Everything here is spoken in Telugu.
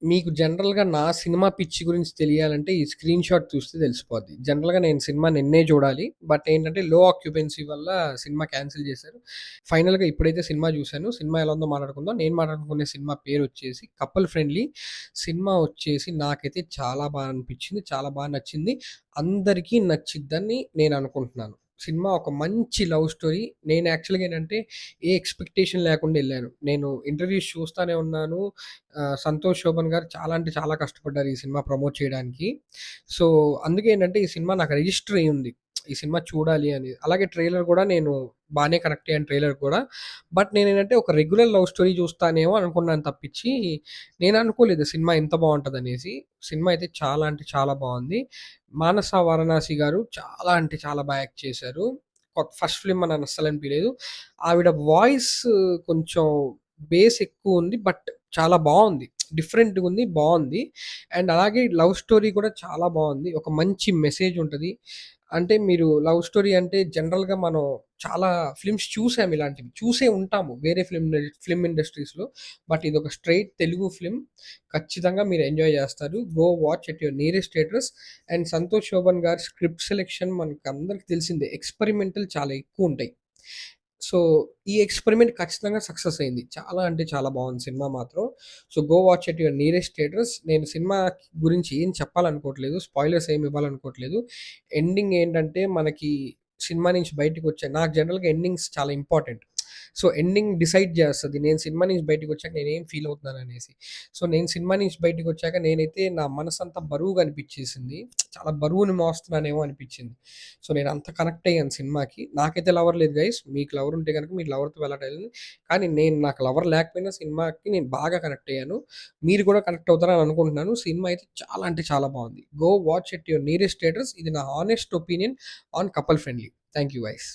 మీకు జనరల్‌గా నా సినిమా పిచ్చి గురించి తెలియాలంటే ఈ స్క్రీన్ షాట్ చూస్తే తెలిసిపోద్ది. జనరల్‌గా నేను సినిమా నిన్నే చూడాలి. బట్ ఏంటంటే లో ఆక్యుపెన్సీ వల్ల సినిమా క్యాన్సిల్ చేశారు. ఫైనల్‌గా ఇప్పుడైతే సినిమా చూసాను. సినిమా ఎలా ఉందో మాట్లాడుకుందాం. నేను మాట్లాడుకునే సినిమా పేరొచ్చేసి 'కపుల్ ఫ్రెండ్లీ'. సినిమా వచ్చేసి నాకైతే చాలా బాగా అనిపించింది. చాలా బాగా నచ్చింది. అందరికీ నచ్చిద్దని నేను అనుకుంటున్నాను. సినిమా ఒక మంచి లవ్ స్టోరీ. నేను యాక్చువల్‌గా ఏంటంటే ఏ ఎక్స్‌పెక్టేషన్ లేకుండా ఎళ్ళాను. నేను ఇంటర్వ్యూస్ చూస్తానే ఉన్నాను. సంతోష్ శోభన్ గారు చాలా అంటే చాలా కష్టపడ్డారు ఈ సినిమా ప్రమోట్ చేయడానికి. సో, అందుకే ఏంటంటే ఈ సినిమా నాకు రిజిస్టర్ అయ్యుంది. ఈ సినిమా చూడాలి అని. అలాగే ట్రైలర్ గూడా నేను బానే కనెక్ట్ అయ్యాను ట్రైలర్ కూడా. బట్ నేనేంటంటే ఒక రెగ్యులర్ లవ్ స్టోరీ చూస్తానేమో అనుకున్నాను తప్పించి, నేను అనుకోలేదు సినిమా ఇంత బావుంటదనేసి. సినిమా అయితే చాలా అంటే చాలా బావుంది. మానస వారణాసి గారు చాలా అంటే చాలా బా యాక్ట్ చేశారు. ఫస్ట్ ఫిల్మ్ అని అస్సలు అనిపియలేదు. ఆవిడ వాయిస్ కొంచెం బేస్ ఎక్కువుంది. బట్ చాలా బావుంది. డిఫరెంట్‌గుంది. బావుంది. అండ్ అలాగే లవ్ స్టోరీ కూడా చాలా బావుంది. ఒక మంచి మెసేజ్ ఉంటది. అంటే మీరు లవ్ స్టోరీ అంటే జనరల్‌గా మనం చాలా ఫిల్మ్స్ చూసాం ఇలాంటివి. చూసే ఉంటాము వేరే ఫిల్మ్ ఇండస్ట్రీస్‌లో. బట్ ఇదొక స్ట్రెయిట్ తెలుగు ఫిల్మ్. ఖచ్చితంగా మీరు ఎంజాయ్ జేస్తారు. Go watch at your nearest theatres. And Santosh Shobhan గారి స్క్రిప్ట్ సెలక్షన్ మనకందరికి తెలిసిందే. ఎక్స్‌పెరిమెంటల్ చాలా ఎక్కువుంటాయి. సో, ఈ ఎక్స్‌పెరిమెంట్ ఖచ్చితంగా సక్సెస్ అయింది. చాలా అంటే చాలా బావుంది సినిమా మాత్రం. So, go watch at your nearest theatres. నేను సినిమా గురించి ఏం చెప్పాలనుకోవట్లేదు. స్పాయిలర్స్ ఏమి ఇవ్వాలనుకోవట్లేదు. ఎండింగ్ ఏంటంటే మనకి సినిమా నుంచి బయటికొచ్చా నాకు జనరల్‌గా ఎండింగ్స్ చాలా ఇంపార్టెంట్. సో, ఎండింగ్ డిసైడ్ చేస్తది. నేను సినిమా నుంచి బయటికొచ్చాక నేనేం ఫీల్ అవుతున్నాననేసి. సో, నేను సినిమా నుంచి బయటికొచ్చాక నేనైతే నా మనసంతా బరువుగా అనిపిచ్చేసింది. చాలా బరువుని మోస్తున్నానేమో అనిపిచ్చింది. సో, నేనంత కనెక్ట్ అయ్యాను సినిమాకి. నాకైతే లవర్ లేదు గైస్. మీకు లవర్ ఉంటే గనక మీరు లవర్‌తో వెళ్ళాలి. కానీ నాకు లవర్ లేకపోయినా సినిమాకి నేను బాగా కనెక్ట్ అయ్యాను. మీరు కూడా కనెక్ట్ అవుతారని అనుకుంటున్నాను. సినిమా అయితే చాలా అంటే చాలా బావుంది. Go watch at your nearest theatres. ఇది నా honest opinion on 'couple friendly'. Thank you guys.